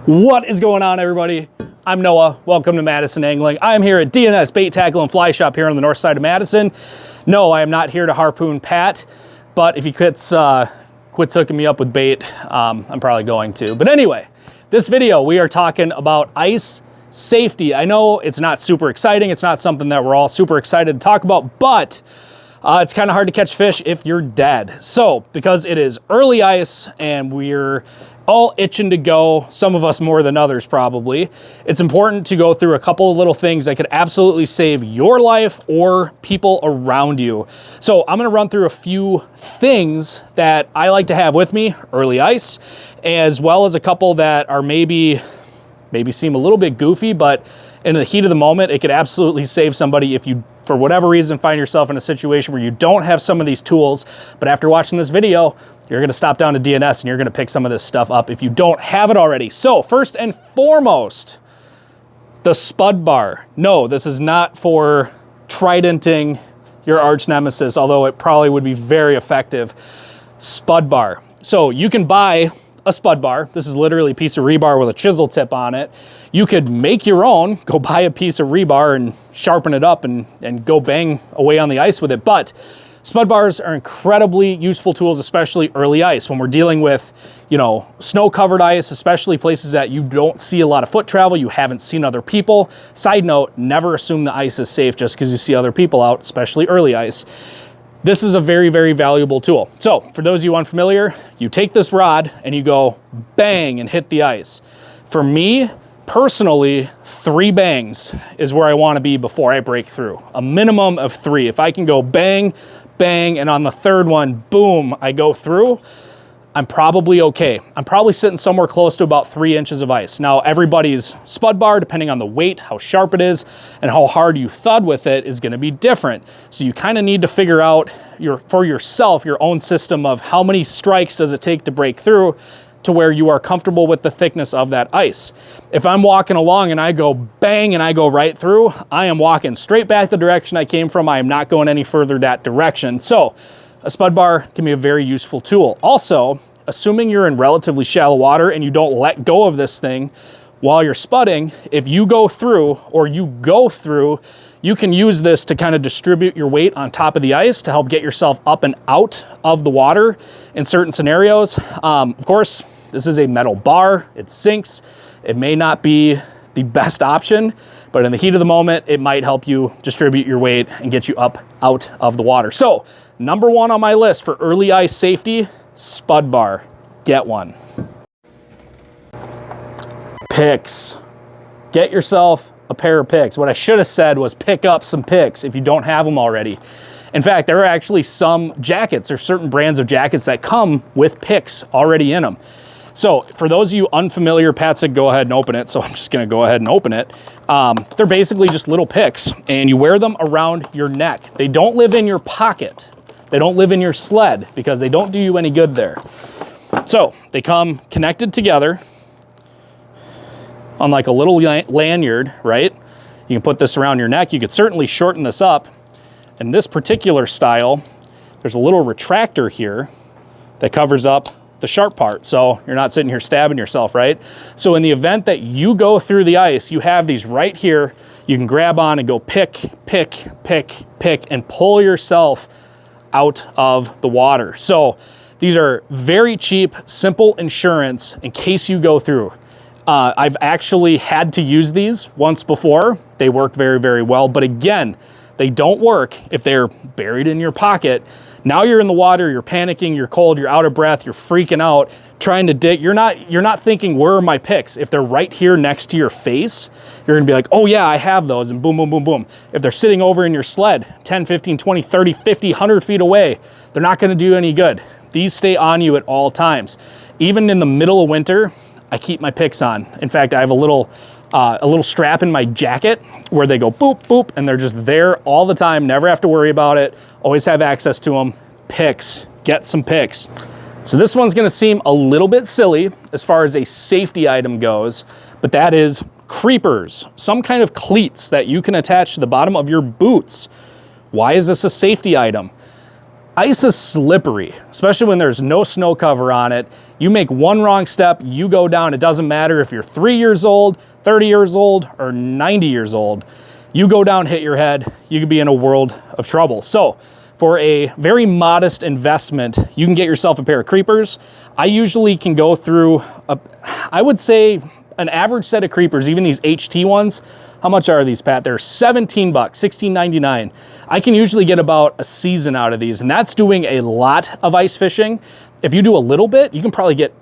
What is going on, everybody? I'm Noah. Welcome to Madison Angling. I am here at DNS Bait Tackle and Fly Shop here on the north side of Madison. No, I am not here to harpoon Pat, but if he quits hooking me up with bait, I'm probably going to. But anyway, this video, we are talking about ice safety. I know it's not super exciting. It's not something that we're all super excited to talk about, but it's kind of hard to catch fish if you're dead. So, because it is early ice and we're all itching to go, some of us more than others probably, it's important to go through a couple of little things that could absolutely save your life or people around you. So I'm gonna run through a few things that I like to have with me, early ice, as well as a couple that are maybe seem a little bit goofy, but in the heat of the moment, it could absolutely save somebody if you, for whatever reason, find yourself in a situation where you don't have some of these tools. But after watching this video, you're gonna stop down to DNS and you're gonna pick some of this stuff up if you don't have it already. So first and foremost, the spud bar. No, this is not for tridenting your arch nemesis, although it probably would be very effective. Spud bar. So you can buy a spud bar. This is literally a piece of rebar with a chisel tip on it. You could make your own, go buy a piece of rebar and sharpen it up and go bang away on the ice with it. But spud bars are incredibly useful tools, especially early ice. When we're dealing with, snow-covered ice, especially places that you don't see a lot of foot travel, you haven't seen other people. Side note, never assume the ice is safe just because you see other people out, especially early ice. This is a very, very valuable tool. So for those of you unfamiliar, you take this rod and you go bang and hit the ice. For me, personally, 3 bangs is where I want to be before I break through. A minimum of 3. If I can go bang, bang, and on the third one, boom, I go through, I'm probably okay. I'm probably sitting somewhere close to about 3 inches of ice. Now, everybody's spud bar, depending on the weight, how sharp it is, and how hard you thud with it, is gonna be different. So you kind of need to figure out for yourself, your own system of how many strikes does it take to break through to where you are comfortable with the thickness of that ice. If I'm walking along and I go bang and I go right through, I am walking straight back the direction I came from. I am not going any further that direction. So a spud bar can be a very useful tool. Also, assuming you're in relatively shallow water and you don't let go of this thing while you're spudding, if you go through, you can use this to kind of distribute your weight on top of the ice to help get yourself up and out of the water in certain scenarios. Of course, this is a metal bar. It sinks. It may not be the best option, but in the heat of the moment, it might help you distribute your weight and get you up out of the water. So, number 1 on my list for early ice safety, spud bar. Get one. Picks. Get yourself a pair of picks. What I should have said was pick up some picks if you don't have them already. In fact, there are actually some jackets or certain brands of jackets that come with picks already in them. So for those of you unfamiliar, Pat said go ahead and open it, so I'm just gonna go ahead and open it. They're basically just little picks and you wear them around your neck. They don't live in your pocket. They don't live in your sled because they don't do you any good there. So they come connected together on like a little lanyard, right? You can put this around your neck. You could certainly shorten this up. In this particular style, there's a little retractor here that covers up the sharp part. So you're not sitting here stabbing yourself, right? So in the event that you go through the ice, you have these right here. You can grab on and go pick, and pull yourself out of the water. So these are very cheap, simple insurance in case you go through. I've actually had to use these once before. They work very, very well. But again, they don't work if they're buried in your pocket. Now you're in the water, you're panicking, you're cold, you're out of breath, you're freaking out, trying to dig. You're not thinking, where are my picks? If they're right here next to your face, you're gonna be like, oh yeah, I have those, and boom, boom, boom, boom. If they're sitting over in your sled, 10, 15, 20, 30, 50, 100 feet away, they're not gonna do any good. These stay on you at all times. Even in the middle of winter, I keep my picks on. In fact, I have a little strap in my jacket where they go boop, boop, and they're just there all the time. Never have to worry about it. Always have access to them. Picks, get some picks. So this one's gonna seem a little bit silly as far as a safety item goes, but that is creepers, some kind of cleats that you can attach to the bottom of your boots. Why is this a safety item? Ice is slippery, especially when there's no snow cover on it. You make one wrong step, you go down. It doesn't matter if you're 3 years old, 30 years old, or 90 years old. You go down, hit your head, you could be in a world of trouble. So for a very modest investment, you can get yourself a pair of creepers. I usually can go through, I would say an average set of creepers, even these HT ones. How much are these, Pat? They're $17, $16.99. I can usually get about a season out of these, and that's doing a lot of ice fishing. If you do a little bit, you can probably get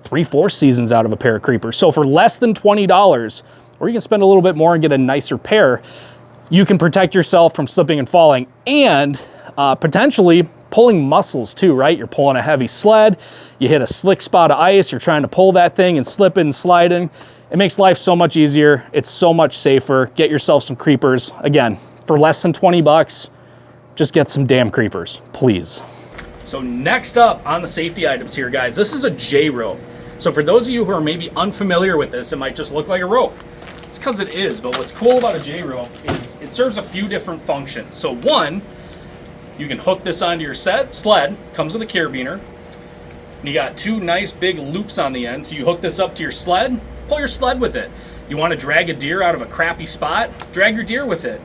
3-4 seasons out of a pair of creepers. So for less than $20, or you can spend a little bit more and get a nicer pair, you can protect yourself from slipping and falling, and potentially pulling muscles too, right? You're pulling a heavy sled, you hit a slick spot of ice, you're trying to pull that thing and slipping and sliding. It makes life so much easier. It's so much safer. Get yourself some creepers. Again, for less than 20 bucks, just get some damn creepers, please. So next up on the safety items here, guys, this is a J-rope. So for those of you who are maybe unfamiliar with this, it might just look like a rope. It's because it is, but what's cool about a J-rope is it serves a few different functions. So one, you can hook this onto your sled, comes with a carabiner, and you got 2 nice big loops on the end. So you hook this up to your sled, pull your sled with it. You want to drag a deer out of a crappy spot, drag your deer with it.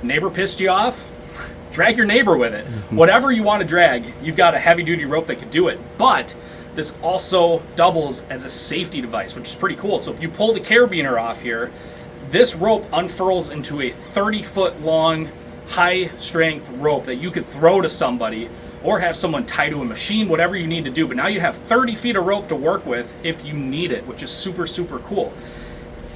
Neighbor pissed you off, drag your neighbor with it. Whatever you want to drag, you've got a heavy duty rope that can do it. But this also doubles as a safety device, which is pretty cool. So if you pull the carabiner off here, this rope unfurls into a 30-foot long, high strength rope that you could throw to somebody or have someone tie to a machine, whatever you need to do. But now you have 30 feet of rope to work with if you need it, which is super, super cool.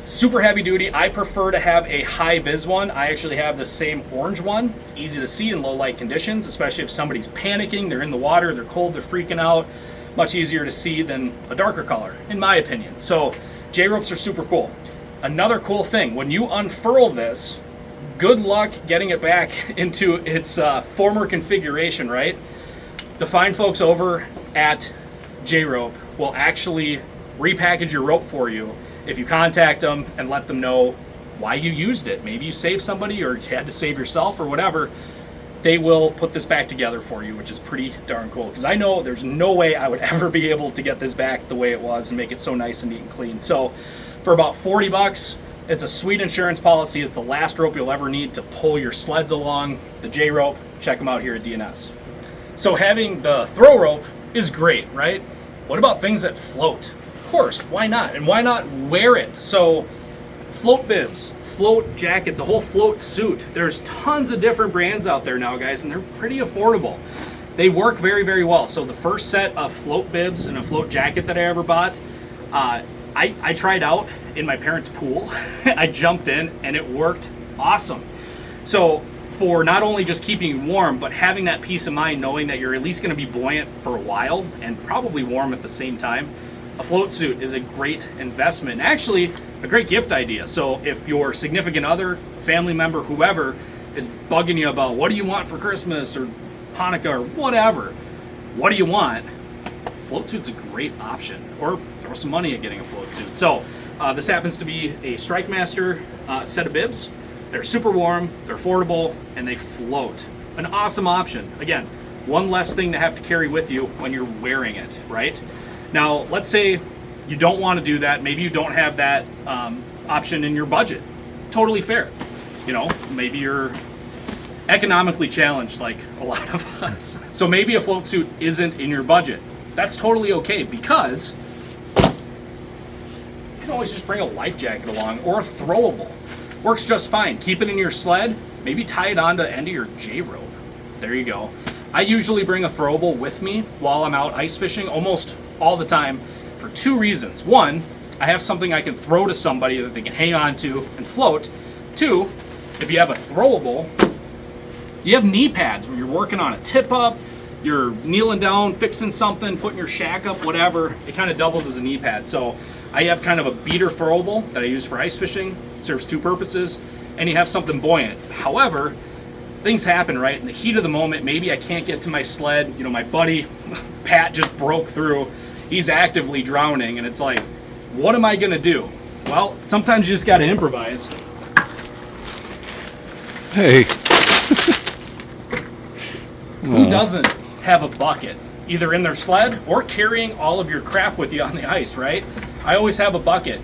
Super heavy duty. I prefer to have a high vis one. I actually have the same orange one. It's easy to see in low light conditions, especially if somebody's panicking, they're in the water, they're cold, they're freaking out. Much easier to see than a darker color, in my opinion. So J-ropes are super cool. Another cool thing, when you unfurl this, good luck getting it back into its former configuration, right? The fine folks over at J-Rope will actually repackage your rope for you if you contact them and let them know why you used it. Maybe you saved somebody or you had to save yourself or whatever. They will put this back together for you, which is pretty darn cool. Because I know there's no way I would ever be able to get this back the way it was and make it so nice and neat and clean. So for about 40 bucks, it's a sweet insurance policy. It's the last rope you'll ever need to pull your sleds along. The J-Rope, check them out here at DNS. So having the throw rope is great, right? What about things that float? Of course, why not? And why not wear it? So float bibs, float jackets, a whole float suit. There's tons of different brands out there now, guys, and they're pretty affordable. They work very, very well. So the first set of float bibs and a float jacket that I ever bought, I tried out in my parents' pool. I jumped in and it worked awesome. So for not only just keeping you warm, but having that peace of mind knowing that you're at least going to be buoyant for a while and probably warm at the same time, a float suit is a great investment and actually a great gift idea. So if your significant other, family member, whoever is bugging you about what do you want for Christmas or Hanukkah or whatever, what do you want? Float suit's a great option, or throw some money at getting a float suit. So this happens to be a Strikemaster set of bibs. They're super warm, they're affordable, and they float. An awesome option. Again, one less thing to have to carry with you when you're wearing it, right? Now, let's say you don't want to do that. Maybe you don't have that option in your budget. Totally fair. You know, maybe you're economically challenged like a lot of us. So maybe a float suit isn't in your budget. That's totally okay because you can always just bring a life jacket along or a throwable. Works just fine. Keep it in your sled. Maybe tie it on to the end of your J-rope. There you go. I usually bring a throwable with me while I'm out ice fishing almost all the time for 2 reasons. 1, I have something I can throw to somebody that they can hang on to and float. 2, if you have a throwable, you have knee pads when you're working on a tip up, you're kneeling down, fixing something, putting your shack up, whatever. It kind of doubles as a knee pad. So I have kind of a beater throwable that I use for ice fishing. It serves 2 purposes, and you have something buoyant. However, things happen, right? In the heat of the moment, maybe I can't get to my sled. You know, my buddy, Pat, just broke through. He's actively drowning, and it's like, what am I gonna do? Well, sometimes you just gotta improvise. Hey. Who doesn't? have a bucket, either in their sled or carrying all of your crap with you on the ice, right? I always have a bucket.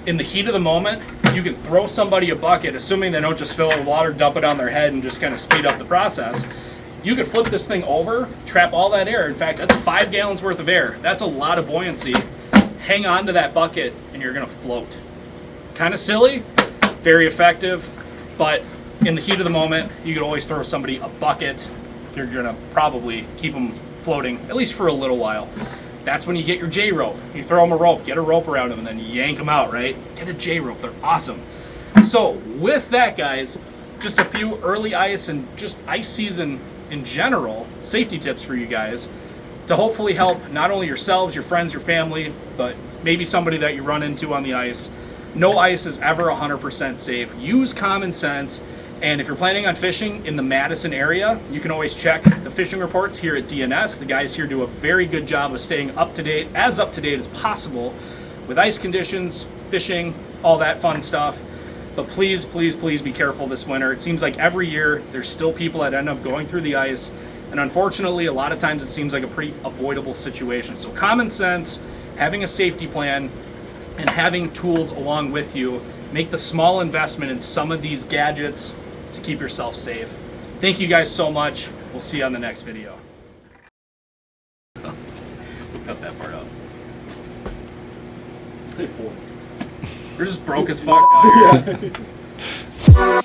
In the heat of the moment, you can throw somebody a bucket, assuming they don't just fill it with water, dump it on their head, and just kind of speed up the process. You could flip this thing over, trap all that air. In fact, that's 5 gallons worth of air. That's a lot of buoyancy. Hang on to that bucket, and you're gonna float. Kind of silly, very effective, but in the heat of the moment, you could always throw somebody a bucket. You're gonna probably keep them floating, at least for a little while. That's when you get your J rope. You throw them a rope, get a rope around them, and then yank them out, right? Get a J rope, they're awesome. So with that, guys, just a few early ice and just ice season in general, safety tips for you guys to hopefully help not only yourselves, your friends, your family, but maybe somebody that you run into on the ice. No ice is ever 100% safe. Use common sense. And if you're planning on fishing in the Madison area, you can always check the fishing reports here at DNS. The guys here do a very good job of staying up to date as possible with ice conditions, fishing, all that fun stuff. But please, please, please be careful this winter. It seems like every year there's still people that end up going through the ice. And unfortunately, a lot of times it seems like a pretty avoidable situation. So common sense, having a safety plan, and having tools along with you, make the small investment in some of these gadgets to keep yourself safe. Thank you guys so much. We'll see you on the next video. We'll cut that part out. Say 4. We're just broke as fuck out here.